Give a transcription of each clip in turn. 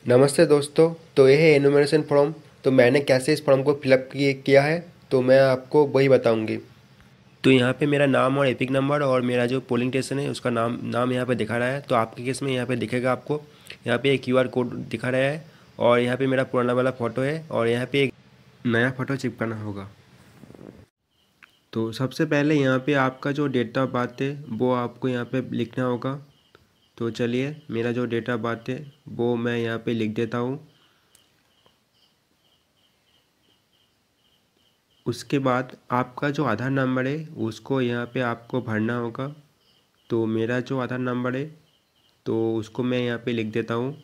नमस्ते दोस्तों। तो ये है एनुमरेशन फॉर्म। तो मैंने कैसे इस फॉर्म को फिलअप किया है तो मैं आपको वही बताऊंगी। तो यहाँ पे मेरा नाम और एपिक नंबर और मेरा जो पोलिंग स्टेशन है उसका नाम नाम यहाँ पे दिखा रहा है। तो आपके केस में यहाँ पे दिखेगा आपको, यहाँ पे एक क्यूआर कोड दिखा रहा है और यहाँ पे मेरा पुराना वाला फ़ोटो है और यहाँ पे एक नया फ़ोटो चिपकाना होगा। तो सबसे पहले यहाँ पे आपका जो डेट ऑफ बर्थ है वो आपको यहाँ पे लिखना होगा। तो चलिए, मेरा जो डेट ऑफ बर्थ है वो मैं यहाँ पे लिख देता हूँ। उसके बाद आपका जो आधार नंबर है उसको यहाँ पे आपको भरना होगा। तो मेरा जो आधार नंबर है तो उसको मैं यहाँ पे लिख देता हूँ।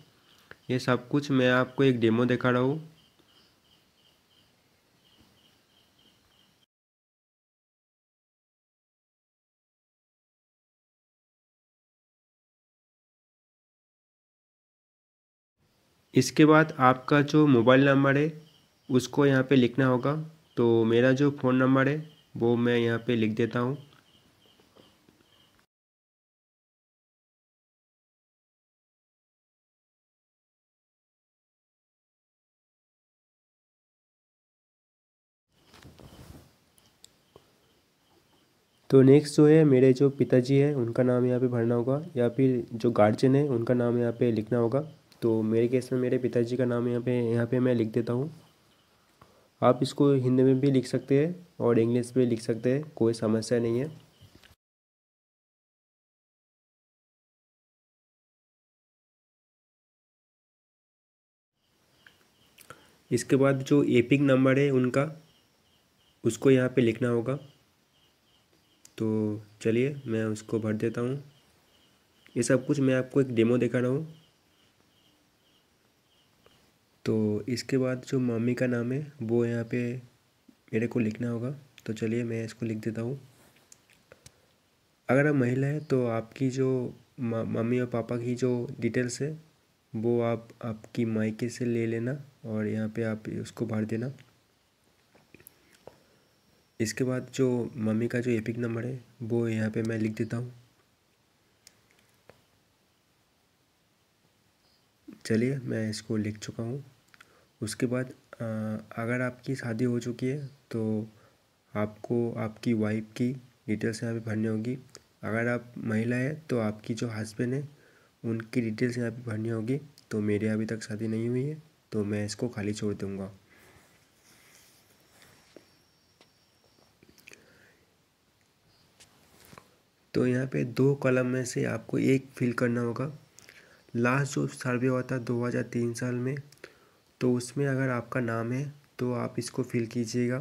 ये सब कुछ मैं आपको एक डेमो दिखा रहा हूँ। इसके बाद आपका जो मोबाइल नंबर है उसको यहाँ पे लिखना होगा। तो मेरा जो फ़ोन नंबर है वो मैं यहाँ पे लिख देता हूँ। तो नेक्स्ट जो है मेरे जो पिताजी हैं उनका नाम यहाँ पे भरना होगा या फिर जो गार्जियन है उनका नाम यहाँ पे लिखना होगा। तो मेरे केस में मेरे पिताजी का नाम यहाँ पे मैं लिख देता हूँ। आप इसको हिंदी में भी लिख सकते हैं और इंग्लिश में लिख सकते हैं, कोई समस्या नहीं है। इसके बाद जो एपिक नंबर है उनका उसको यहाँ पे लिखना होगा। तो चलिए मैं उसको भर देता हूँ। ये सब कुछ मैं आपको एक डेमो दिखा रहा हूँ। तो इसके बाद जो मम्मी का नाम है वो यहाँ पे मेरे को लिखना होगा। तो चलिए मैं इसको लिख देता हूँ। अगर आप महिला है तो आपकी जो मम्मी और पापा की जो डिटेल्स है वो आप आपकी मायके से ले लेना और यहाँ पे आप उसको भर देना। इसके बाद जो मम्मी का जो एपिक नंबर है वो यहाँ पे मैं लिख देता हूँ। चलिए मैं इसको लिख चुका हूँ। उसके बाद अगर आपकी शादी हो चुकी है तो आपको आपकी वाइफ की डिटेल्स यहाँ पे भरनी होगी। अगर आप महिला है तो आपकी जो हस्बैंड है उनकी डिटेल्स यहाँ पे भरनी होगी। तो मेरी अभी तक शादी नहीं हुई है तो मैं इसको खाली छोड़ दूँगा। तो यहाँ पे दो कॉलम में से आपको एक फिल करना होगा। लास्ट जो सर्वे हुआ था 2003 साल में, तो उसमें अगर आपका नाम है तो आप इसको फिल कीजिएगा।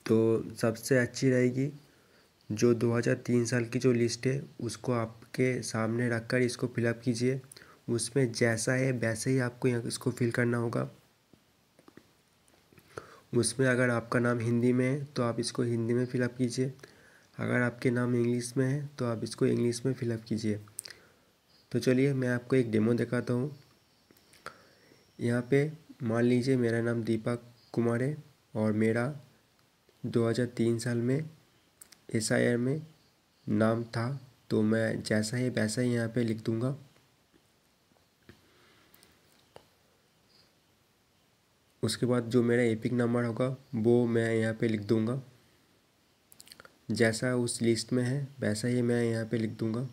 तो सबसे अच्छी रहेगी जो 2003 साल की जो लिस्ट है उसको आपके सामने रखकर इसको फिलअप कीजिए। उसमें जैसा है वैसे ही आपको यहाँ इसको फिल करना होगा। उसमें अगर आपका नाम हिंदी में है तो आप इसको हिंदी में फिलअप कीजिए। अगर आपके नाम इंग्लिश में है तो आप इसको इंग्लिश में फिलअप कीजिए। तो चलिए मैं आपको एक डेमो दिखाता हूँ। यहाँ पे मान लीजिए मेरा नाम दीपक कुमार है और मेरा 2003 साल में एसआईआर में नाम था। तो मैं जैसा है वैसा ही यहाँ पे लिख दूँगा। उसके बाद जो मेरा एपिक नंबर होगा वो मैं यहाँ पे लिख दूँगा। जैसा उस लिस्ट में है वैसा ही मैं यहाँ पे लिख दूँगा।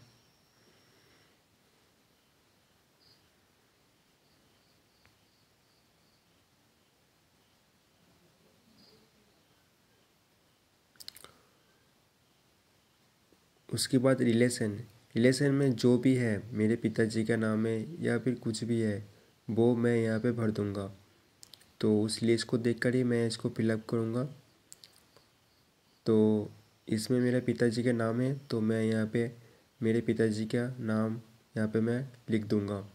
उसके बाद रिलेशन रिलेशन में जो भी है मेरे पिताजी का नाम है या फिर कुछ भी है वो मैं यहाँ पे भर दूँगा। तो उस लिस्ट को देखकर ही मैं इसको फिलअप करूँगा। तो इसमें मेरे पिताजी का नाम है तो मैं यहाँ पे मेरे पिताजी का नाम यहाँ पे मैं लिख दूँगा।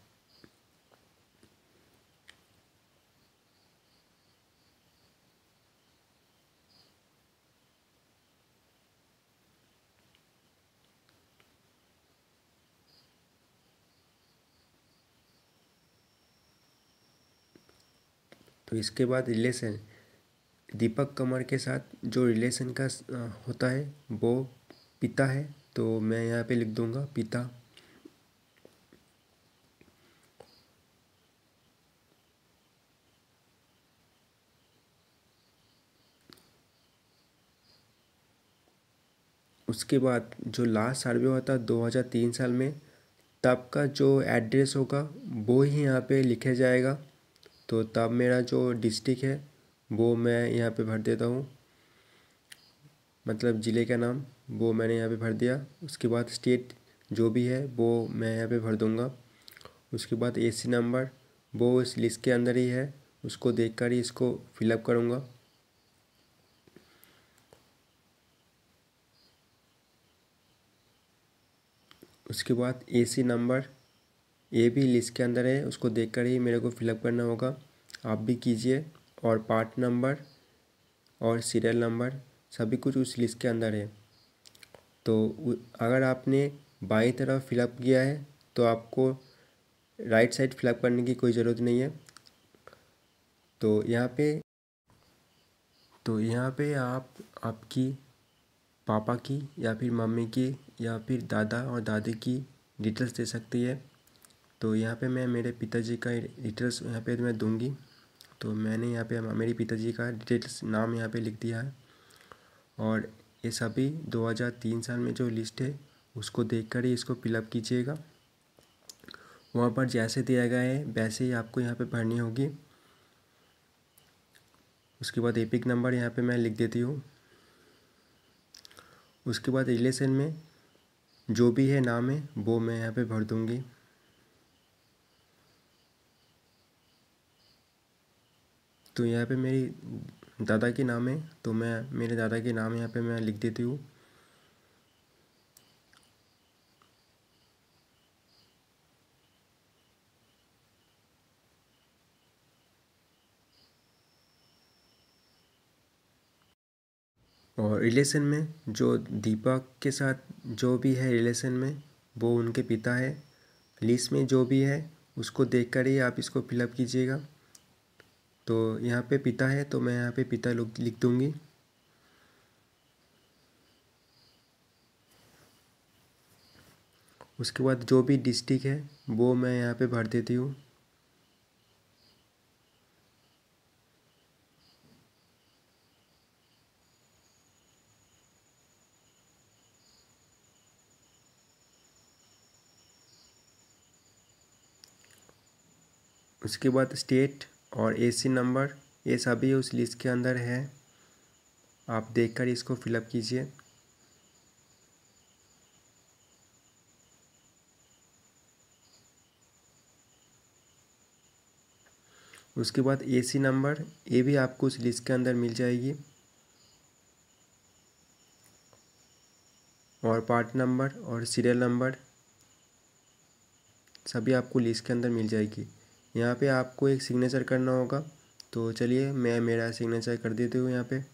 तो इसके बाद रिलेशन दीपक कमर के साथ जो रिलेशन का होता है वो पिता है। तो मैं यहाँ पे लिख दूँगा पिता। उसके बाद जो लास्ट सर्वे हुआ था 2003 साल में, तब का जो एड्रेस होगा वो ही यहाँ पे लिखा जाएगा। तो तब मेरा जो डिस्ट्रिक्ट है वो मैं यहाँ पे भर देता हूँ, मतलब ज़िले का नाम वो मैंने यहाँ पे भर दिया। उसके बाद स्टेट जो भी है वो मैं यहाँ पे भर दूँगा। उसके बाद एसी नंबर वो इस लिस्ट के अंदर ही है, उसको देखकर ही इसको फिलअप करूँगा। उसके बाद एसी नंबर ये भी लिस्ट के अंदर है, उसको देखकर ही मेरे को फिलअप करना होगा, आप भी कीजिए। और पार्ट नंबर और सीरियल नंबर सभी कुछ उस लिस्ट के अंदर है। तो अगर आपने बाईं तरफ फिलअप किया है तो आपको राइट साइड फिलअप करने की कोई ज़रूरत नहीं है। तो यहाँ पे आप आपकी पापा की या फिर मम्मी की या फिर दादा और दादी की डिटेल्स दे सकती है। तो यहाँ पे मैं मेरे पिताजी का डिटेल्स यहाँ पे मैं दूंगी। तो मैंने यहाँ पे मेरे पिताजी का डिटेल्स नाम यहाँ पे लिख दिया है। और ये सभी 2003 साल में जो लिस्ट है उसको देखकर ही इसको फिलअप कीजिएगा। वहाँ पर जैसे दिया गया है वैसे ही आपको यहाँ पे भरनी होगी। उसके बाद एपिक नंबर यहाँ पे मैं लिख देती हूँ। उसके बाद रिलेशन में जो भी है नाम है वो मैं यहाँ पे भर दूँगी। तो यहाँ पे मेरी दादा के नाम है तो मैं मेरे दादा के नाम यहाँ पे मैं लिख देती हूँ। और रिलेशन में जो दीपक के साथ जो भी है रिलेशन में वो उनके पिता है। लिस्ट में जो भी है उसको देखकर ही आप इसको फिलअप कीजिएगा। तो यहाँ पे पिता है तो मैं यहाँ पे पिता लिख दूँगी। उसके बाद जो भी डिस्ट्रिक्ट है वो मैं यहाँ पे भर देती हूँ। उसके बाद स्टेट और एसी नंबर ये सभी उस लिस्ट के अंदर है, आप देखकर इसको फिलअप कीजिए। उसके बाद एसी नंबर ये भी आपको उस लिस्ट के अंदर मिल जाएगी। और पार्ट नंबर और सीरियल नंबर सभी आपको लिस्ट के अंदर मिल जाएगी। यहाँ पे आपको एक सिग्नेचर करना होगा। तो चलिए मैं मेरा सिग्नेचर कर देती हूँ यहाँ पे।